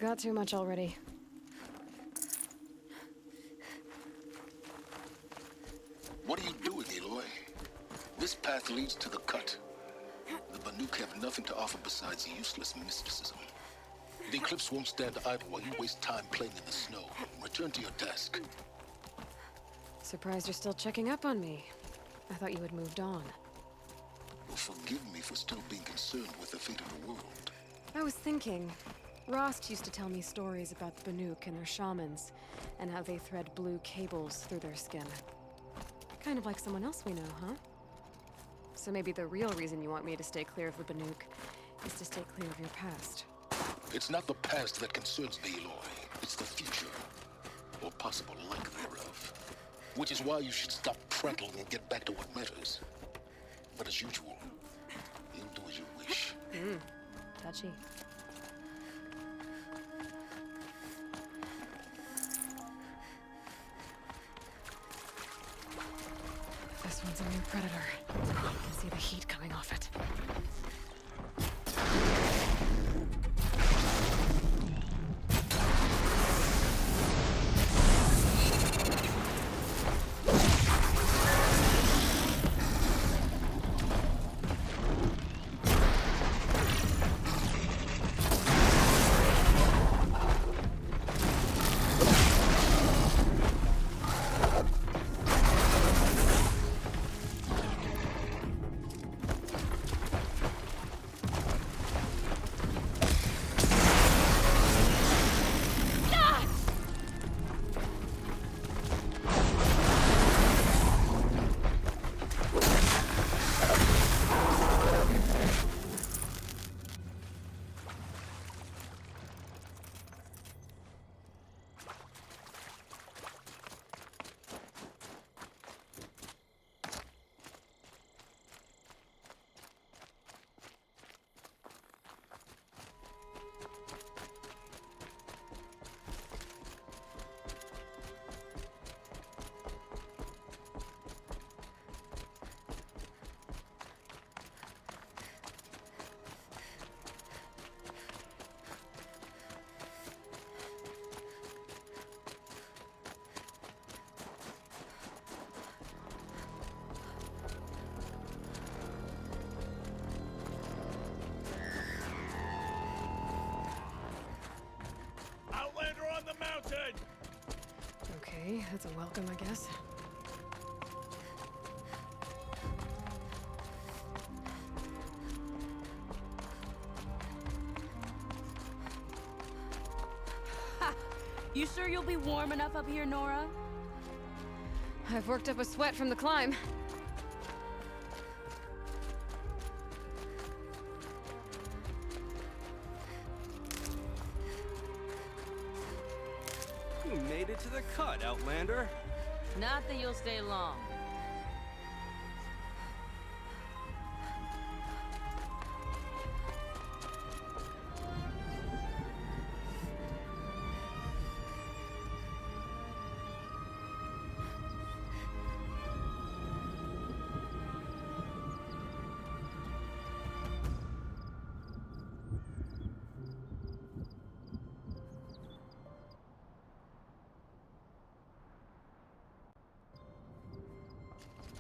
got too much already. What are you doing, Aloy? This path leads to the cut. The Banuk have nothing to offer besides useless mysticism. The Eclipse won't stand idle while you waste time playing in the snow. Return to your task. Surprised you're still checking up on me. I thought you had moved on. Well, forgive me for still being concerned with the fate of the world. I was thinking, Rost used to tell me stories about the Banuk and their shamans, and how they thread blue cables through their skin. Kind of like someone else we know, huh? So maybe the real reason you want me to stay clear of the Banuk is to stay clear of your past. It's not the past that concerns me, Aloy. It's the future. Or possible lack thereof. Which is why you should stop prattling and get back to what matters. But as usual, you'll do as you wish. Touchy. This one's a new predator. I can see the heat coming off it. Okay, that's a welcome, I guess. Ha! You sure you'll be warm enough up here, Nora? I've worked up a sweat from the climb. You made it to the cut, Outlander. Not that you'll stay long.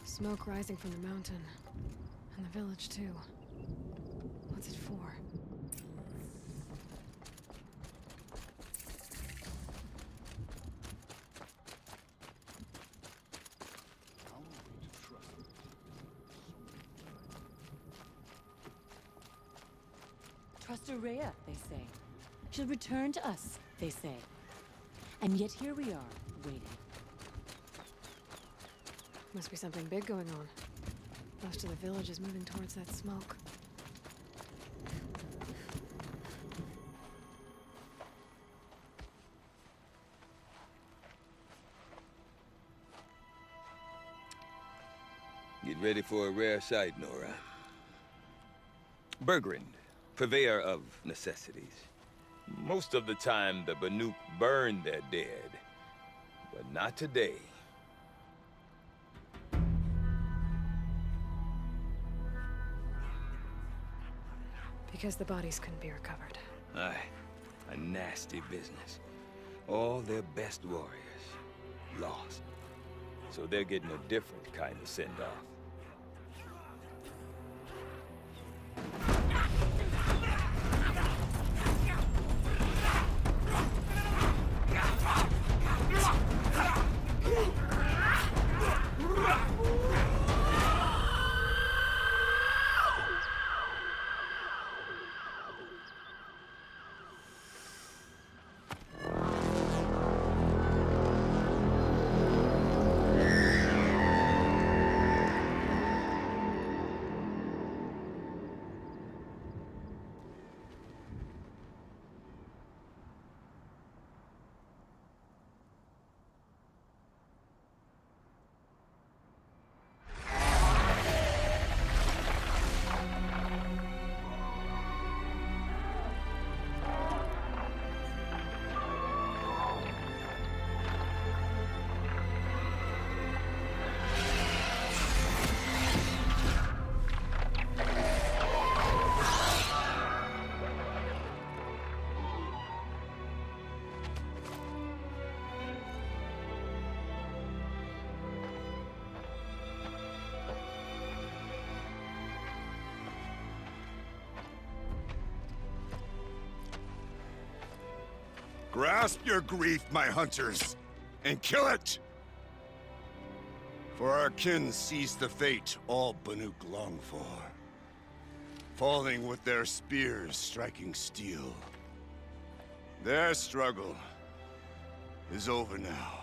Smoke rising from the mountain. And the village, too. What's it for? Trust Araya, they say. She'll return to us, they say. And yet here we are, waiting. Must be something big going on. Most of the village is moving towards that smoke. Get ready for a rare sight, Nora. Bergrand, purveyor of necessities. Most of the time, the Banuk burn their dead. But not today. Because the bodies couldn't be recovered. Aye. A nasty business. All their best warriors lost. So they're getting a different kind of send-off. Grasp your grief, my hunters, and kill it! For our kin sees the fate all Banuk long for. Falling with their spears striking steel. Their struggle is over now.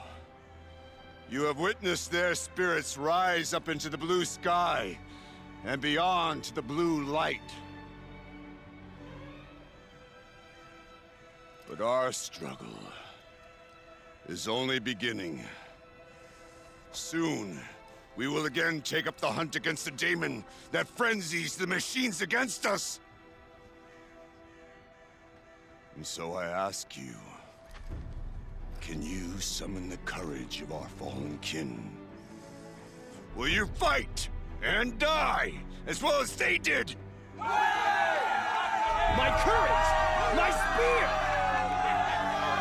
You have witnessed their spirits rise up into the blue sky and beyond to the blue light. But our struggle is only beginning. Soon, we will again take up the hunt against the daemon that frenzies the machines against us. And so I ask you, can you summon the courage of our fallen kin? Will you fight and die as well as they did? My courage! My spear!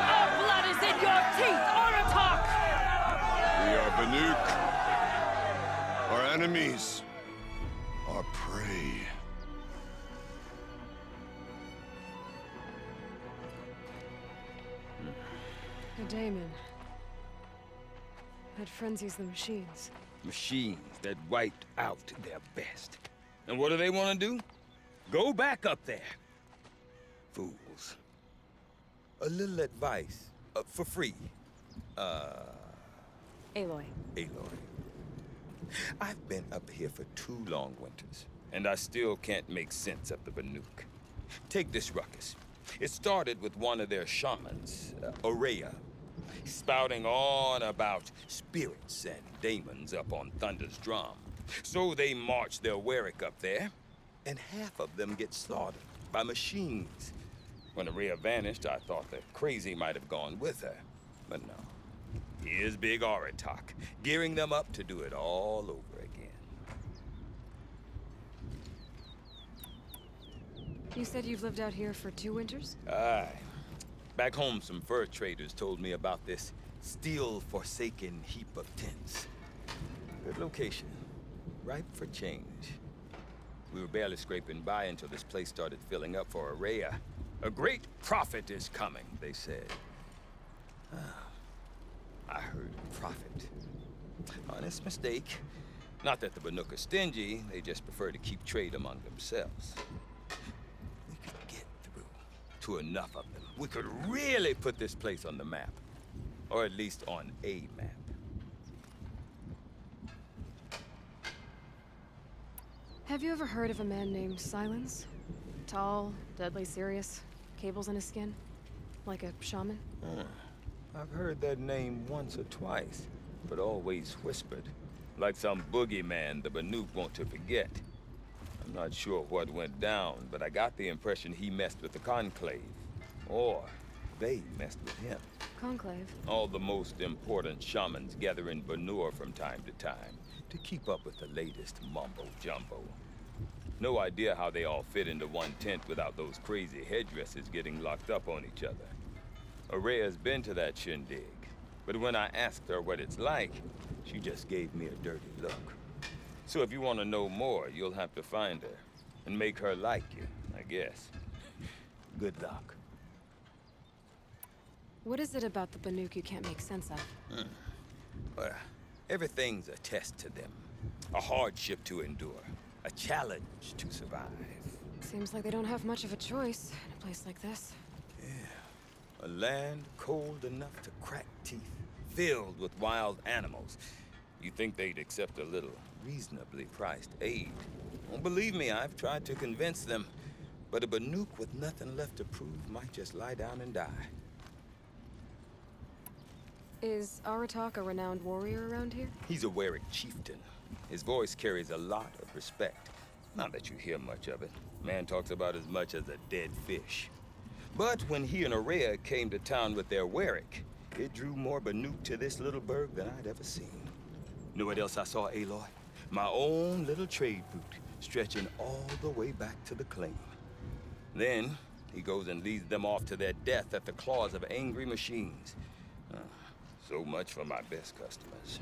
Our blood is in your teeth, Aratak! We are Banuk. Our enemies are prey. A daemon that frenzies the machines. Machines that wiped out their best. And what do they want to do? Go back up there. Fools. A little advice, for free. Aloy. Aloy. I've been up here for 2 long winters, and I still can't make sense of the Banuk. Take this ruckus. It started with one of their shamans, Aurea, spouting on about spirits and daemons up on Thunder's drum. So they march their Warwick up there, and half of them get slaughtered by machines. When Aurea vanished, I thought the crazy might have gone with her, but no. Here's Big Aratak, gearing them up to do it all over again. You said you've lived out here for 2 winters? Aye. Back home, some fur traders told me about this still-forsaken heap of tents. Good location. Ripe for change. We were barely scraping by until this place started filling up for Aurea. A great prophet is coming, they said. I heard profit. Honest mistake. Not that the Banuk are stingy, they just prefer to keep trade among themselves. We could get through to enough of them. We could really put this place on the map. Or at least on a map. Have you ever heard of a man named Silence? Tall, deadly serious, cables in his skin? Like a shaman? I've heard that name once or twice, but always whispered. Like some boogeyman the Banuk want to forget. I'm not sure what went down, but I got the impression he messed with the Conclave. Or they messed with him. Conclave? All the most important shamans gather in Banur from time to time to keep up with the latest mumbo-jumbo. No idea how they all fit into one tent without those crazy headdresses getting locked up on each other. Araya's been to that shindig, but when I asked her what it's like, she just gave me a dirty look. So if you want to know more, you'll have to find her and make her like you, I guess. Good luck. What is it about the Banuk you can't make sense of? Well, everything's a test to them. A hardship to endure. A challenge to survive. Seems like they don't have much of a choice in a place like this. A land cold enough to crack teeth, filled with wild animals. You think they'd accept a little reasonably priced aid? Well, believe me, I've tried to convince them. But a Banuk with nothing left to prove might just lie down and die. Is Aratak a renowned warrior around here? He's a Warwick chieftain. His voice carries a lot of respect. Not that you hear much of it. Man talks about as much as a dead fish. But when he and Araya came to town with their Warwick, it drew more Banuk to this little burg than I'd ever seen. Know what else I saw, Aloy? My own little trade route, stretching all the way back to the claim. Then, he goes and leads them off to their death at the claws of angry machines. So much for my best customers.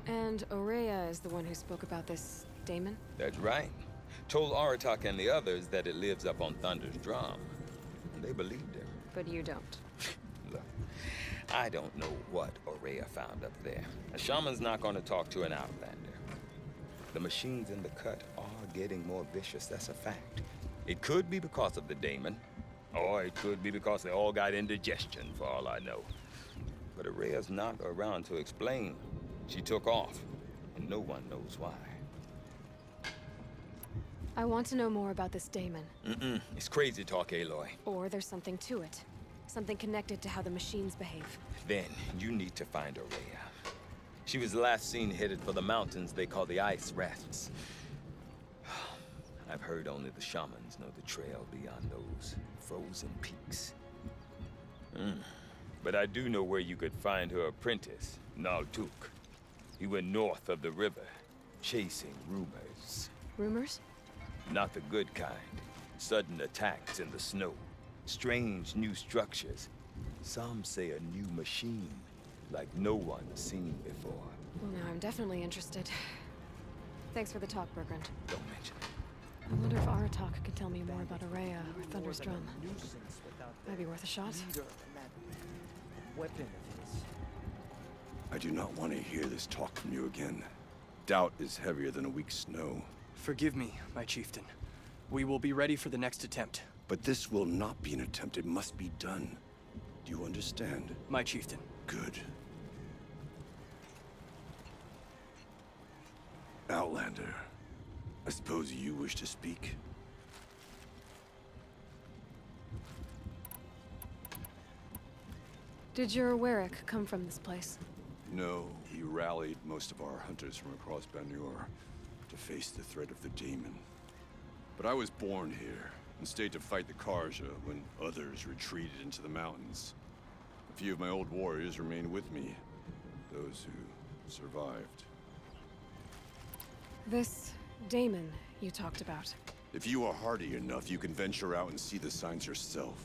And Araya is the one who spoke about this daemon? That's right. Told Aratak and the others that it lives up on Thunder's drum. And they believed him. But you don't. Look, I don't know what Araya found up there. A shaman's not going to talk to an outlander. The machines in the cut are getting more vicious, that's a fact. It could be because of the daemon, or it could be because they all got indigestion, for all I know. But Araya's not around to explain. She took off, and no one knows why. I want to know more about this daemon. It's crazy talk, Aloy. Or there's something to it. Something connected to how the machines behave. Then, you need to find Araya. She was last seen headed for the mountains they call the Ice Rats. I've heard only the shamans know the trail beyond those frozen peaks. But I do know where you could find her apprentice, Naltuk. He went north of the river, chasing rumors. Rumors? Not the good kind. Sudden attacks in the snow. Strange new structures. Some say a new machine, like no one's seen before. Well, now I'm definitely interested. Thanks for the talk, Bergrand. Don't mention it. I wonder if Aratak could tell me more about Araya or Thunder's drum. Might be worth a shot. Weapon of his. I do not want to hear this talk from you again. Doubt is heavier than a week's snow. Forgive me, my chieftain. We will be ready for the next attempt. But this will not be an attempt. It must be done. Do you understand? My chieftain. Good. Outlander, I suppose you wish to speak? Did your Warwick come from this place? No, he rallied most of our hunters from across Banur to face the threat of the daemon. But I was born here and stayed to fight the Karja when others retreated into the mountains. A few of my old warriors remained with me, those who survived. This daemon you talked about. If you are hardy enough, you can venture out and see the signs yourself.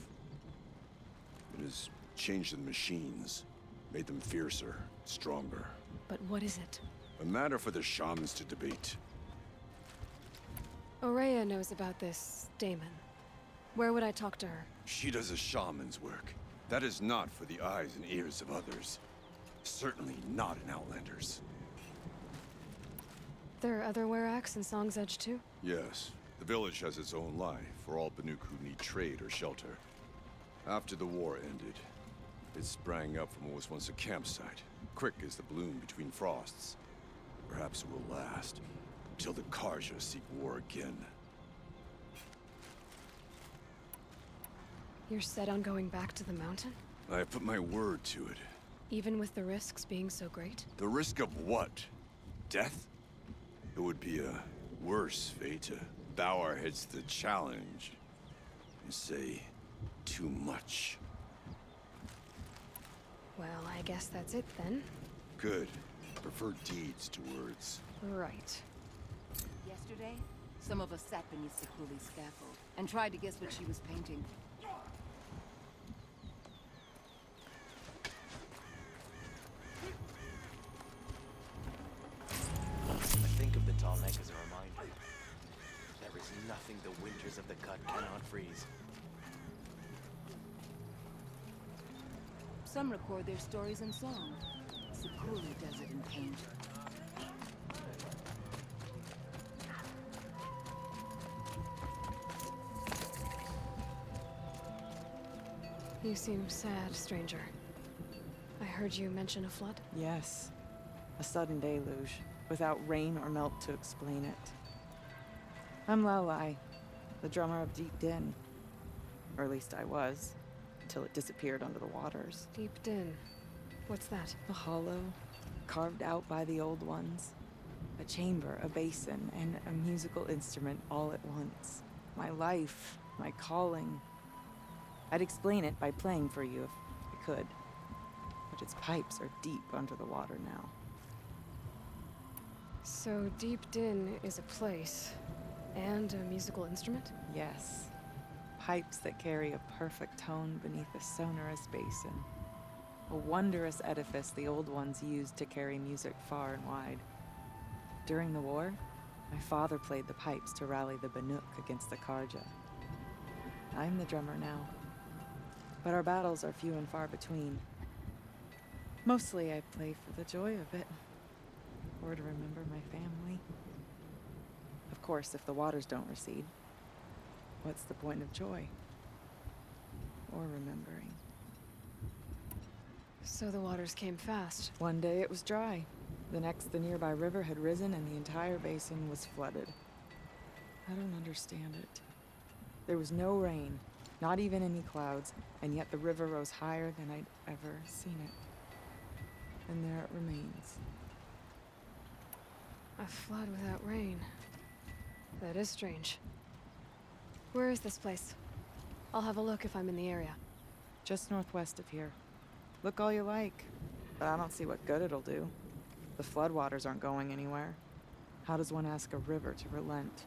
It has changed the machines, made them fiercer, stronger. But what is it? A matter for the shamans to debate. Araya knows about this daemon. Where would I talk to her? She does a shaman's work. That is not for the eyes and ears of others. Certainly not an outlander's. There are other Waraks in Song's Edge too? Yes. The village has its own life for all Banuk who need trade or shelter. After the war ended, it sprang up from what was once a campsite, quick as the bloom between frosts. Perhaps it will last, until the Karja seek war again. You're set on going back to the mountain? I have put my word to it. Even with the risks being so great? The risk of what? Death? It would be a worse fate to bow our heads to the challenge and say too much. Well, I guess that's it then. Good. Prefer deeds to words. Right. yesterday? Some of us sat beneath Sekuli's scaffold and tried to guess what she was painting. I think of the tall neck as a reminder. There is nothing the winters of the cut cannot freeze. Some record their stories in song. Sekuli does it in paint. You seem sad, stranger. I heard you mention a flood? Yes. A sudden deluge, without rain or melt to explain it. I'm Aloy, the drummer of Deep Din. Or at least I was, till it disappeared under the waters. Deep Din. What's that? A hollow, carved out by the old ones. A chamber, a basin, and a musical instrument all at once. My life, my calling. I'd explain it by playing for you if I could. But its pipes are deep under the water now. So Deep Din is a place, and a musical instrument? Yes. Pipes that carry a perfect tone beneath a sonorous basin. A wondrous edifice the old ones used to carry music far and wide. During the war, my father played the pipes to rally the Banuk against the Karja. I'm the drummer now. But our battles are few and far between. Mostly I play for the joy of it. Or to remember my family. Of course, if the waters don't recede, what's the point of joy? Or remembering? So the waters came fast. One day it was dry. The next, the nearby river had risen and the entire basin was flooded. I don't understand it. There was no rain, not even any clouds, and yet the river rose higher than I'd ever seen it. And there it remains. A flood without rain. That is strange. Where is this place? I'll have a look if I'm in the area. Just northwest of here. Look all you like, but I don't see what good it'll do. The floodwaters aren't going anywhere. How does one ask a river to relent?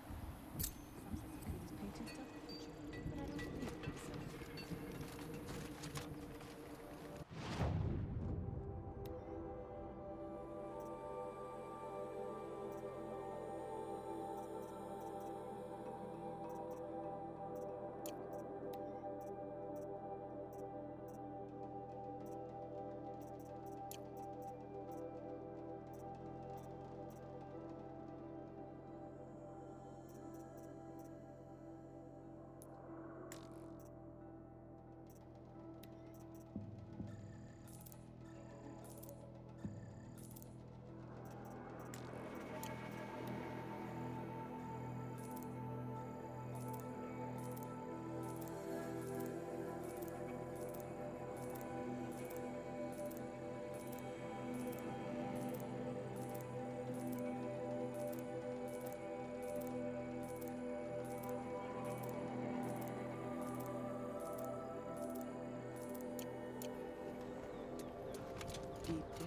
Deep in.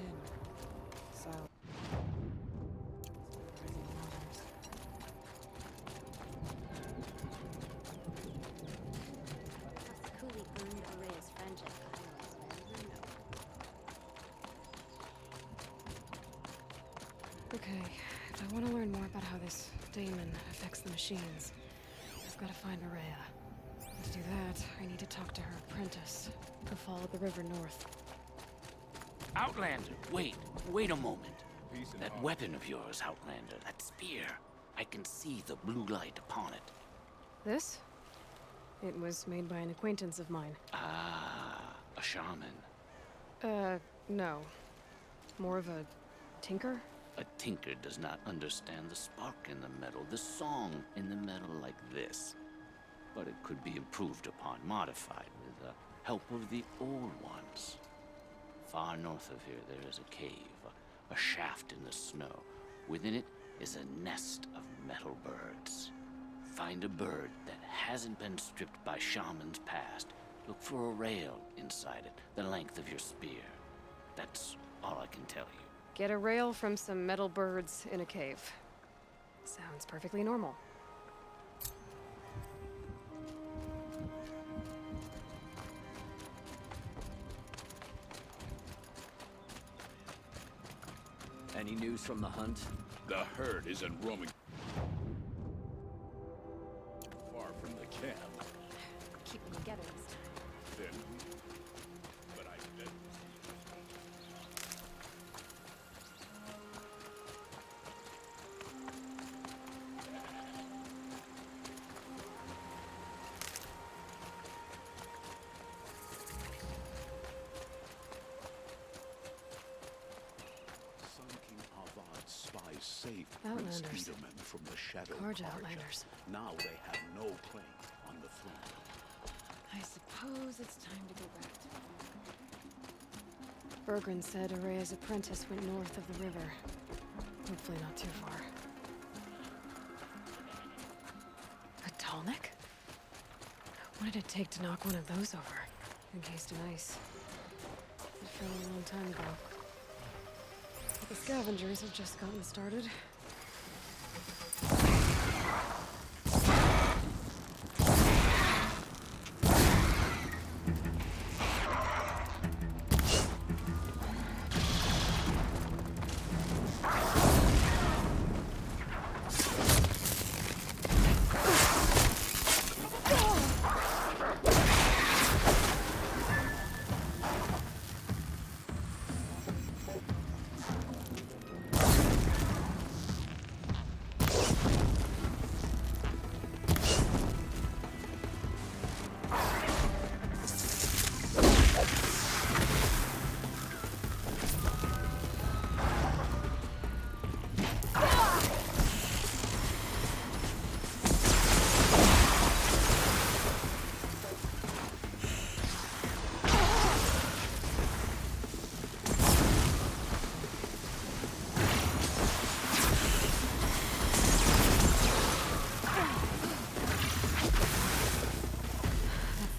Silent. Sekuli earned Araya's friendship. Okay, if I want to learn more about how this daemon affects the machines, I've got to find Araya. To do that, I need to talk to her apprentice, who followed the river north. Outlander, wait a moment. That weapon of yours, Outlander, that spear. I can see the blue light upon it. This? It was made by an acquaintance of mine. Ah, a shaman. No. More of a tinker? A tinker does not understand the spark in the metal, the song in the metal like this. But it could be improved upon, modified, with the help of the old ones. Far north of here, there is a cave, a shaft in the snow. Within it is a nest of metal birds. Find a bird that hasn't been stripped by shamans past. Look for a rail inside it, the length of your spear. That's all I can tell you. Get a rail from some metal birds in a cave. Sounds perfectly normal. Any news from the hunt? The herd isn't roaming far from the camp. Keep them together this time. Then, but I bet. Sun King Avad's spies saved Prince Outlanders. Biederman from the shadow Karja Karja. Outlanders. Now they have no claim on the throne. I suppose it's time to go back to... Bergren said Araya's apprentice went north of the river. Hopefully not too far. A Tallneck? What did it take to knock one of those over? Encased in ice. It fell a long time ago. But the scavengers have just gotten started.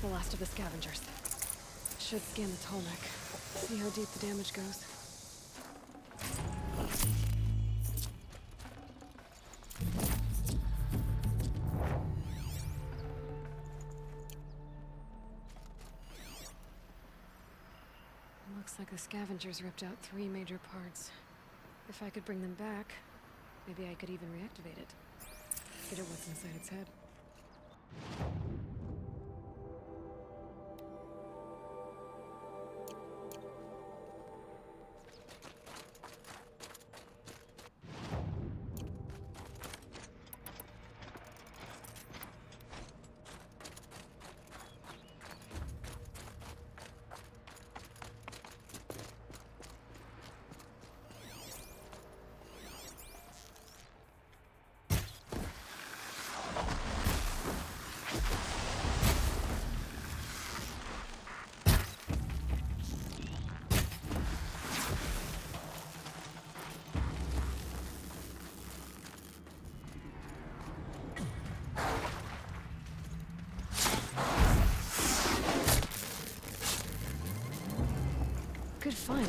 The last of the scavengers. Should scan the Tallneck. See how deep the damage goes. Looks like the scavengers ripped out 3 major parts. If I could bring them back, maybe I could even reactivate it. Get at what's inside its head. Good find.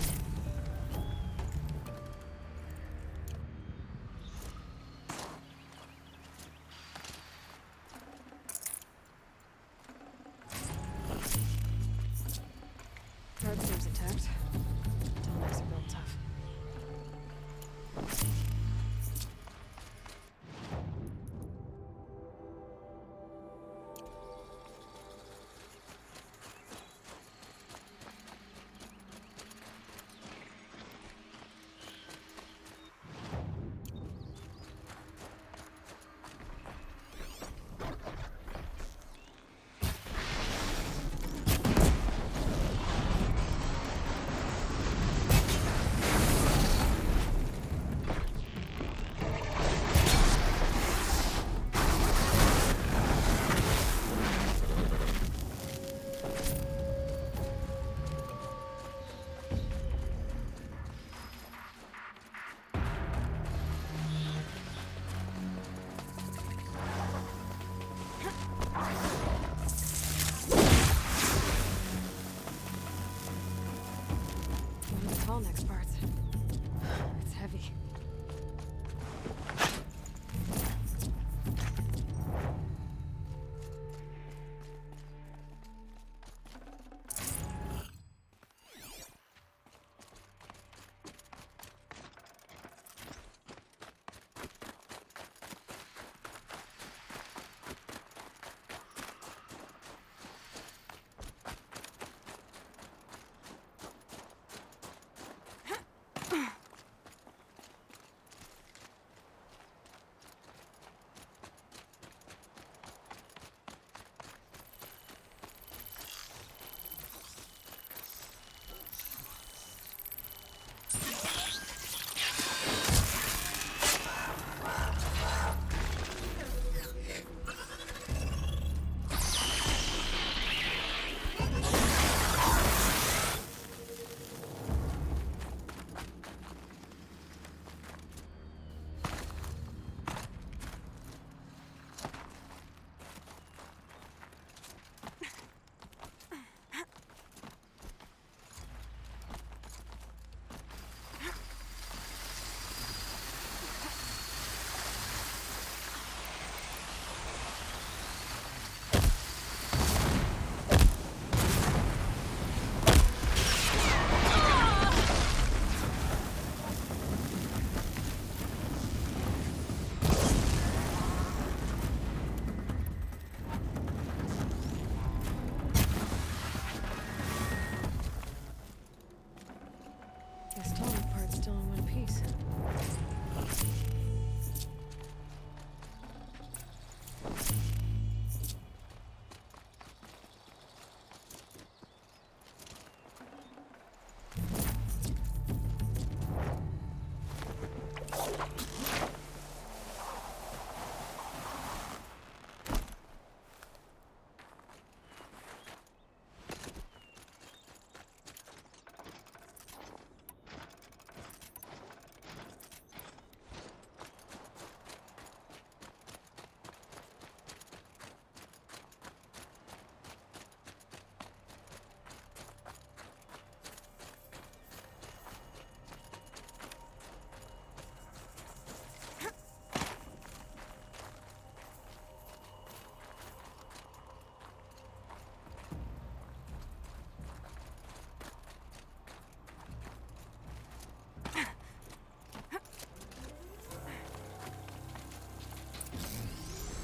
Guard seems intact. Tallnecks are built tough.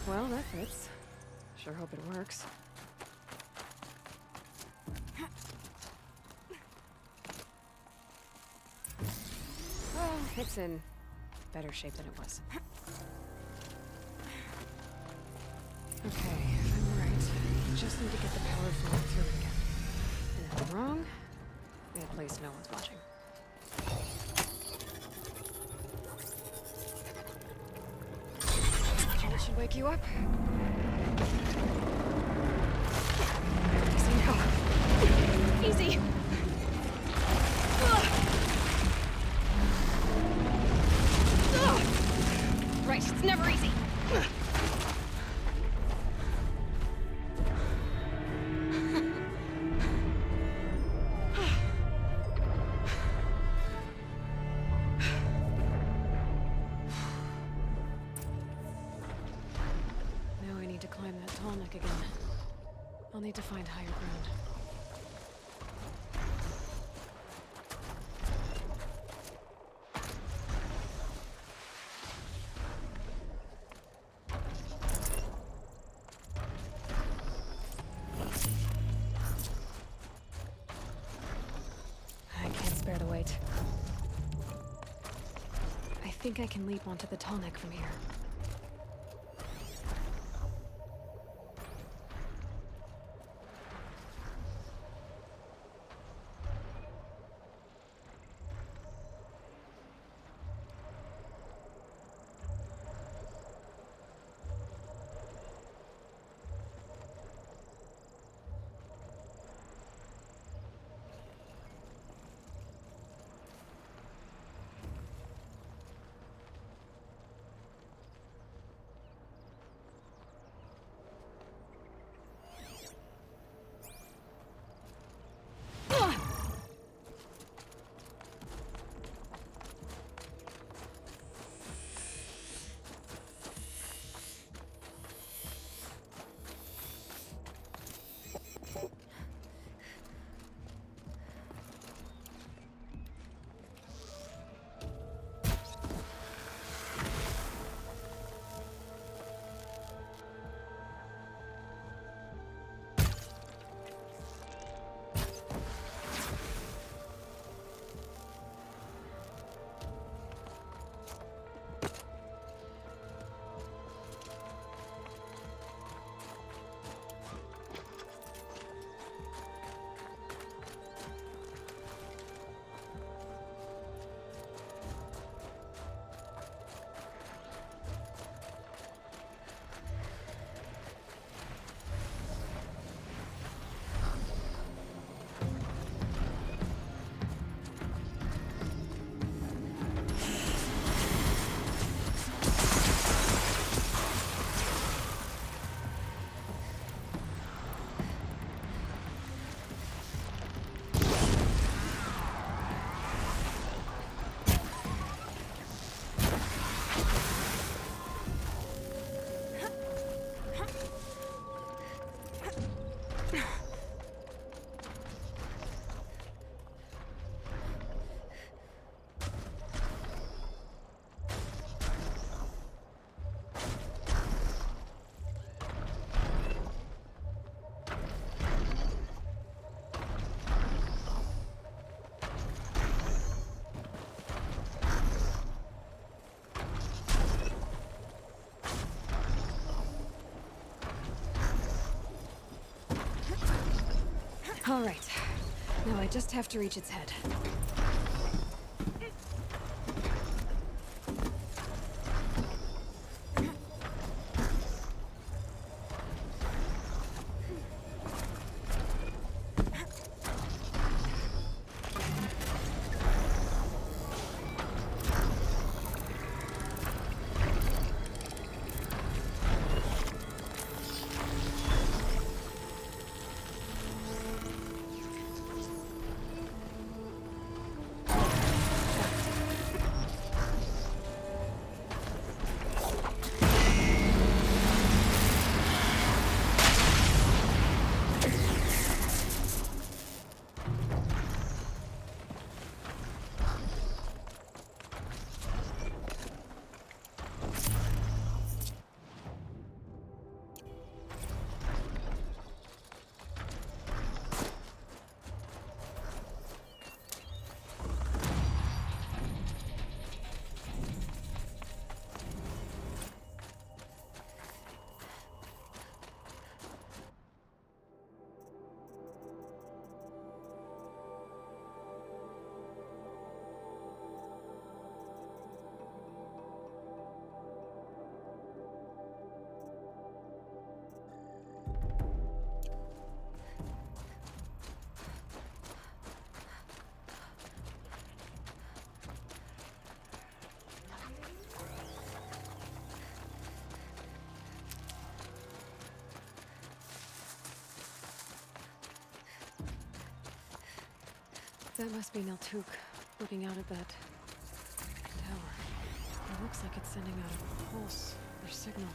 Well, that fits. Sure hope it works. Well, it's in better shape than it was. Okay, if I'm right, I just need to get the power flowing through it again. And if I'm wrong, at least no one's watching. That should wake you up. Easy now. Easy. Right, it's never easy. Now I need to climb that tall neck again. I'll need to find higher ground. I can't spare the weight. I think I can leap onto the tall neck from here. All right. Now I just have to reach its head. That must be Neltuk, looking out at that tower. It looks like it's sending out a pulse or signal.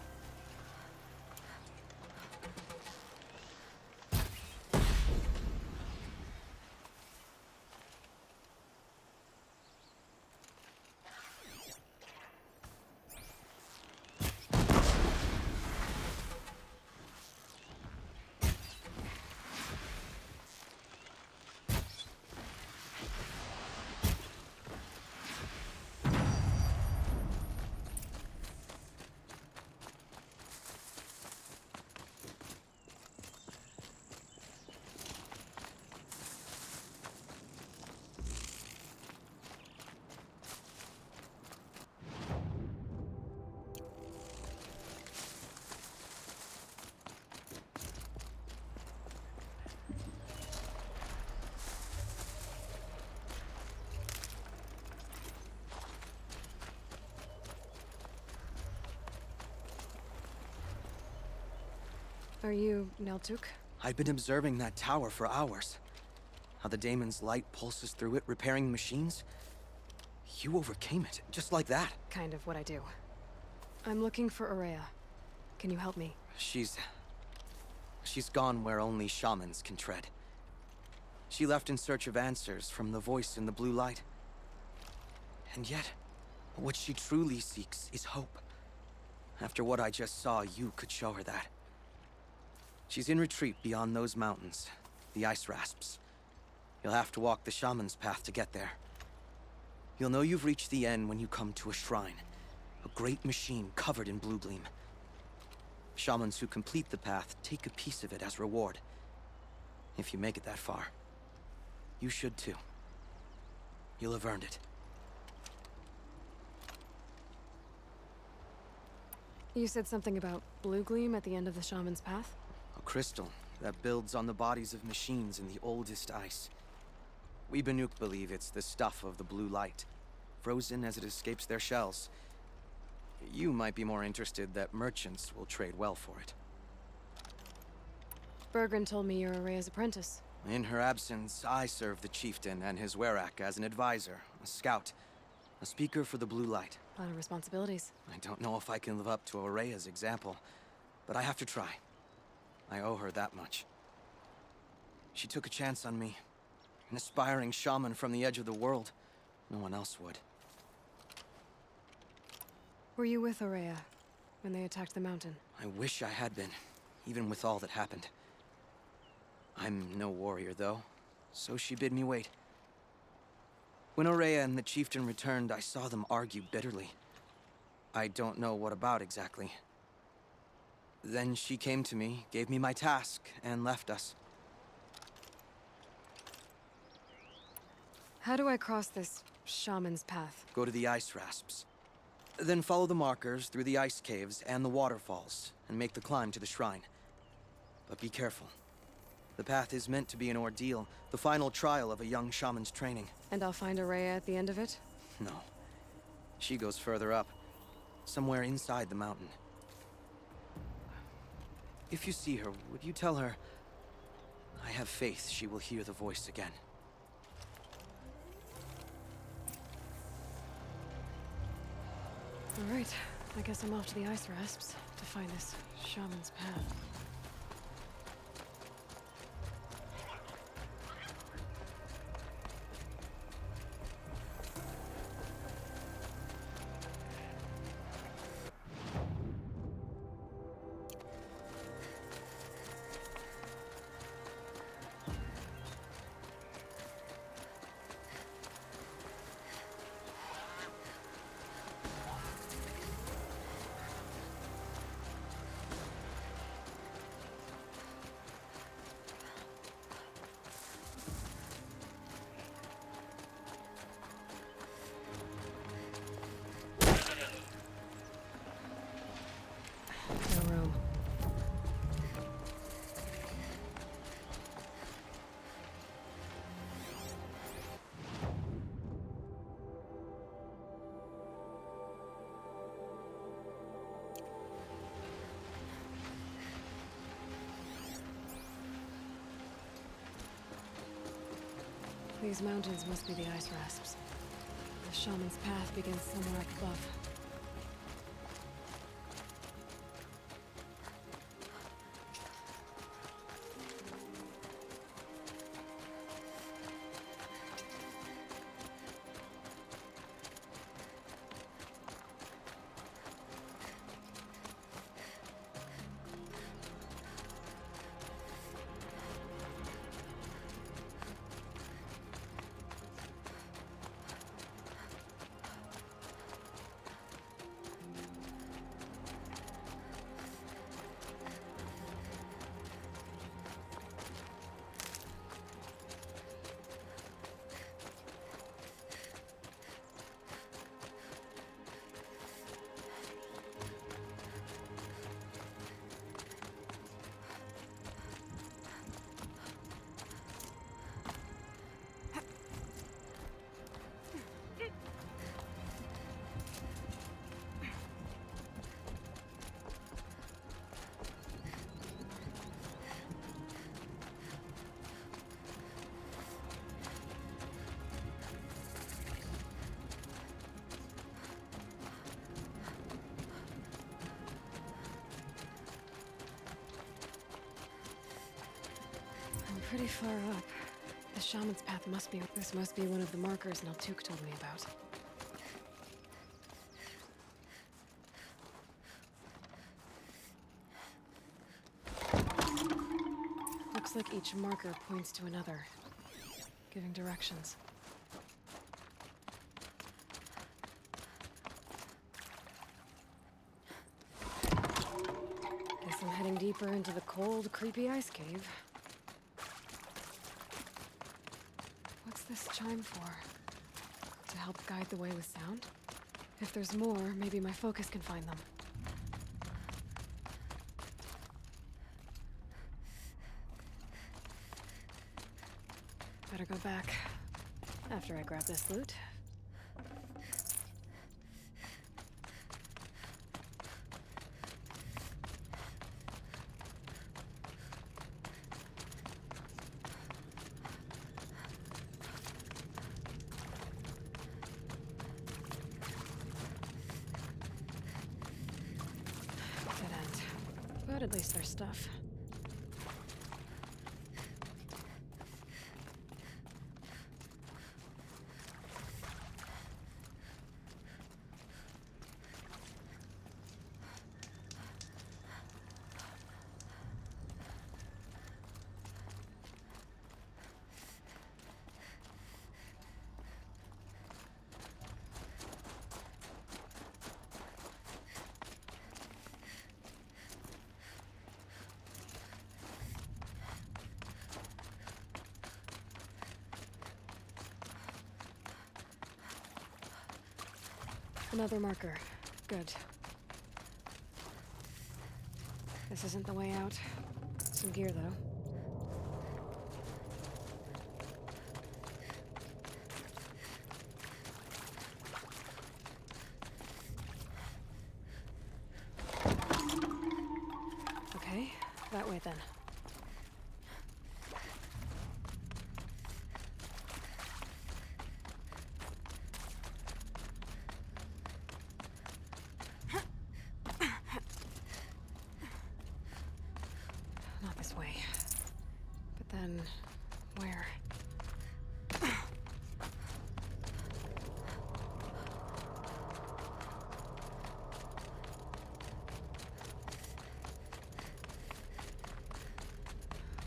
Are you Neltuk? I've been observing that tower for hours. How the daemon's light pulses through it, repairing machines. You overcame it, just like that. Kind of what I do. I'm looking for Ourea. Can you help me? She's gone where only shamans can tread. She left in search of answers from the voice in the blue light. And yet, what she truly seeks is hope. After what I just saw, you could show her that. She's in retreat beyond those mountains, the ice rasps. You'll have to walk the shaman's path to get there. You'll know you've reached the end when you come to a shrine. A great machine covered in blue gleam. Shamans who complete the path take a piece of it as reward. If you make it that far, you should too. You'll have earned it. You said something about blue gleam at the end of the shaman's path? A crystal that builds on the bodies of machines in the oldest ice. We Banuk believe it's the stuff of the blue light, frozen as it escapes their shells. You might be more interested that merchants will trade well for it. Bergren told me you're Ourea's apprentice. In her absence, I serve the chieftain and his werak as an advisor, a scout, a speaker for the blue light. A lot of responsibilities. I don't know if I can live up to Ourea's example, but I have to try. I owe her that much. She took a chance on me. An aspiring shaman from the edge of the world. No one else would. Were you with Ourea when they attacked the mountain? I wish I had been, even with all that happened. I'm no warrior, though, so she bid me wait. When Ourea and the chieftain returned, I saw them argue bitterly. I don't know what about exactly. Then she came to me, gave me my task, and left us. How do I cross this shaman's path? Go to the ice rasps. Then follow the markers through the ice caves and the waterfalls, and make the climb to the shrine. But be careful. The path is meant to be an ordeal, the final trial of a young shaman's training. And I'll find Ourea at the end of it? No. She goes further up, somewhere inside the mountain. If you see her, would you tell her, I have faith she will hear the voice again. All right, I guess I'm off to the ice rasps to find this shaman's path. These mountains must be the ice rasps. The shaman's path begins somewhere up above. Pretty far up. The shaman's path must be... This must be one of the markers Naltuk told me about. Looks like each marker points to another, giving directions. Guess I'm heading deeper into the cold, creepy ice cave. What's this chime for? To help guide the way with sound? If there's more, maybe my focus can find them. Better go back after I grab this loot. But at least there's stuff. Another marker. Good. This isn't the way out. Some gear, though. Okay, that way then. Then, where?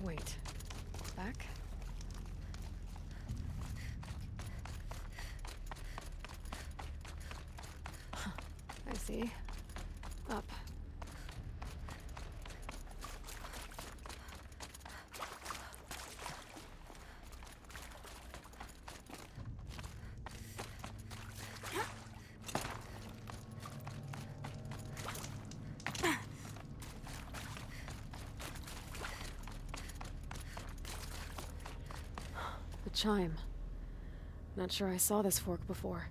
Wait. Back? Huh. I see. Up. Chime. Not sure I saw this fork before.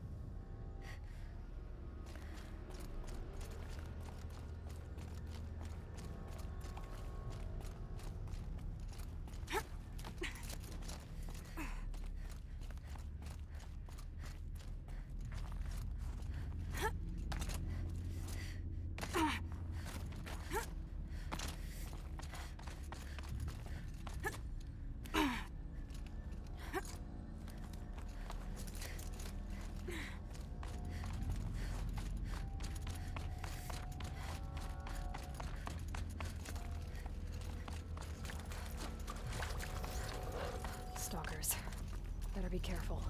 Better be careful.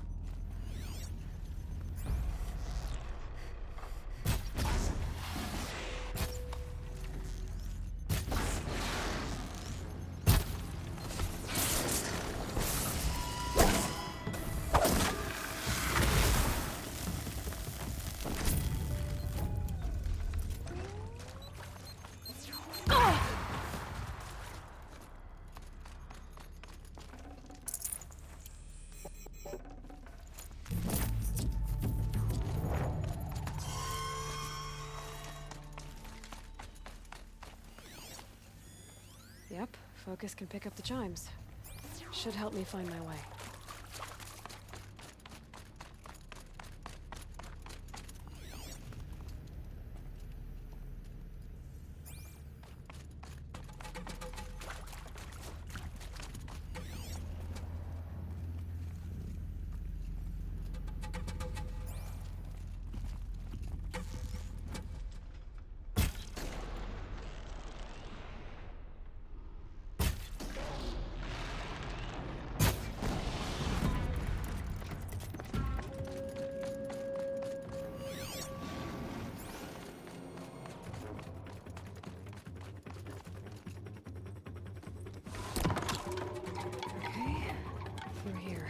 Yep, focus can pick up the chimes. Should help me find my way. Through here.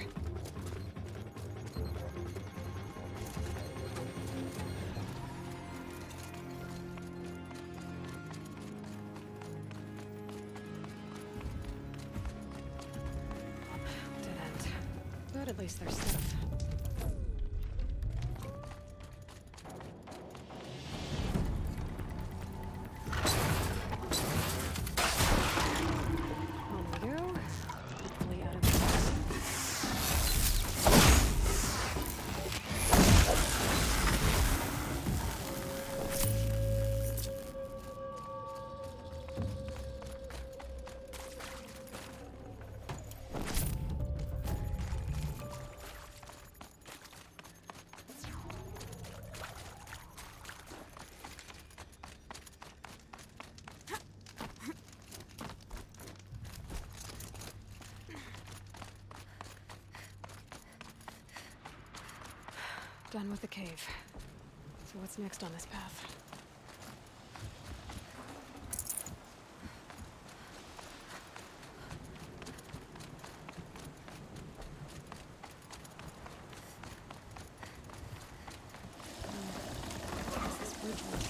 Dead end. But at least there's stuff. On we go. Hopefully out of the Done with the cave. So what's next on this path? How does this bridge work? I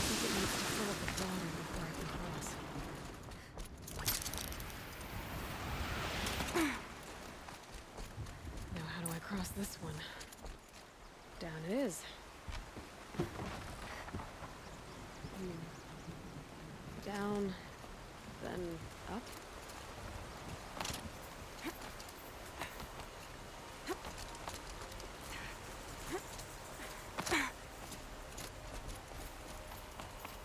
think it needs to fill up with water before I can cross. Now how do I cross this one? Down it is. Down, then up.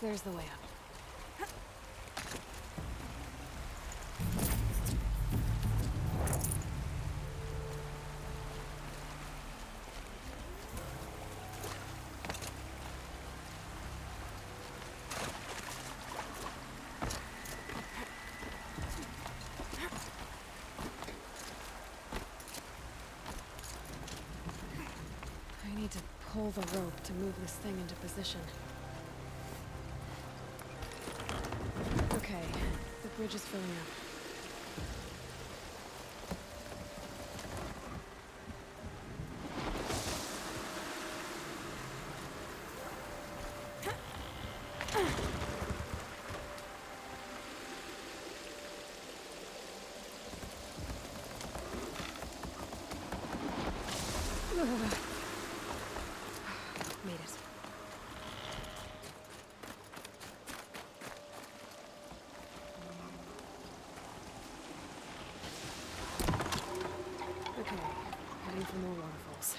There's the way up. I need to pull the rope to move this thing into position. Okay, the bridge is filling up. Made it. Okay, heading for more waterfalls.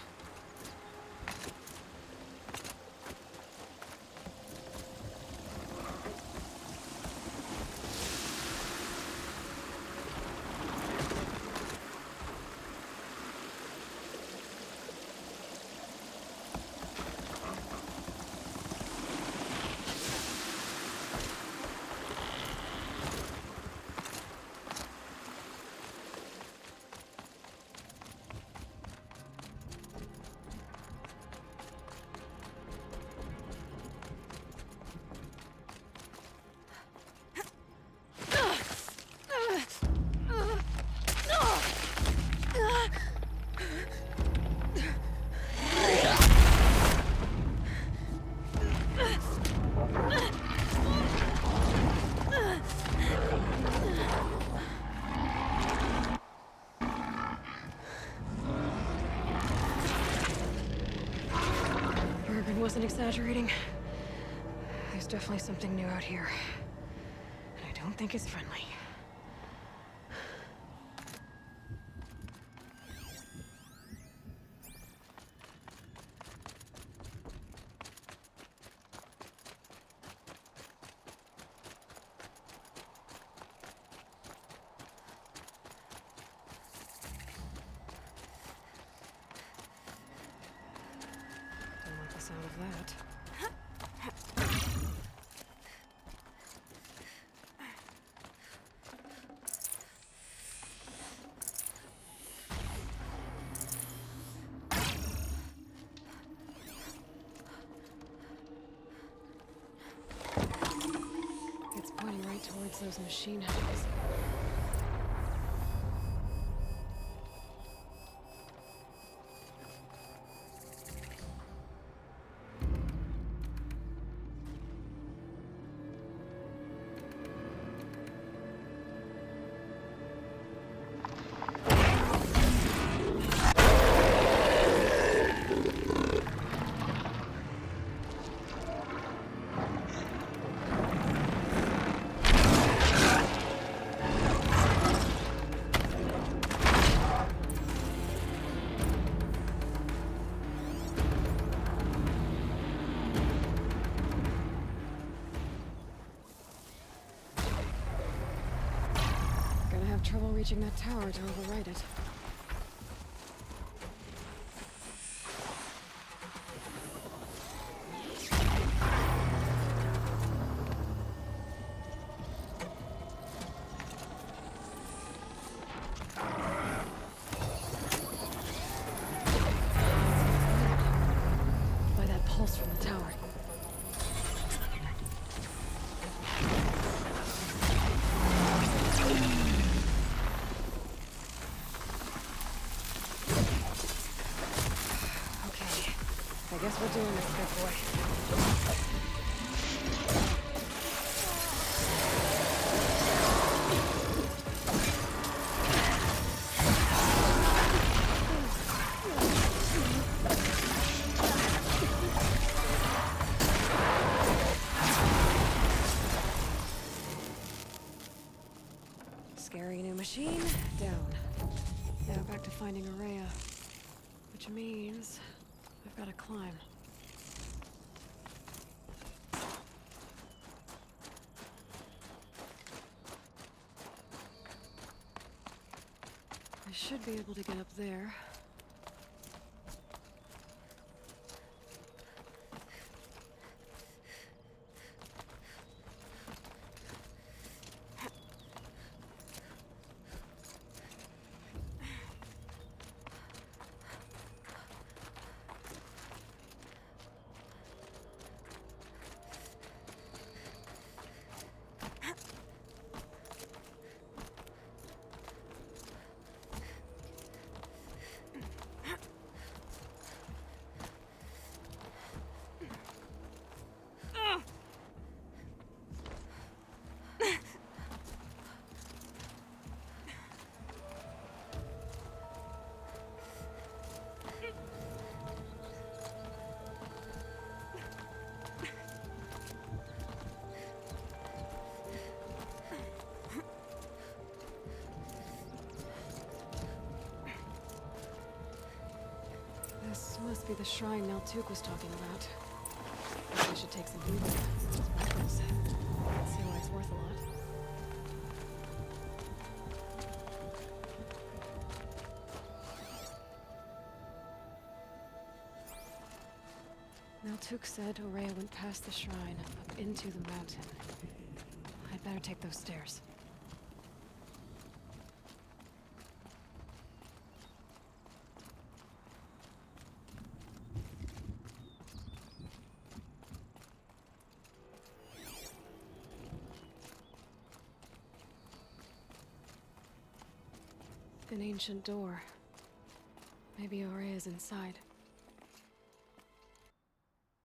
wasn't exaggerating. There's definitely something new out here. And I don't think it's friendly. Don't like the sound of that. It's pointing right towards those machine houses. Gonna have trouble reaching that tower to override it. By that pulse from the tower. Okay, I guess we're doing this, big boy. Scary new machine, down. Now back to finding Araya. Which means I've got to climb. I should be able to get up there. This must be the shrine Naltuk was talking about. Guess I should take some food there. See why it's worth a lot. Naltuk said Araya went past the shrine, up into the mountain. I'd better take those stairs. An ancient door. Maybe Araya's inside.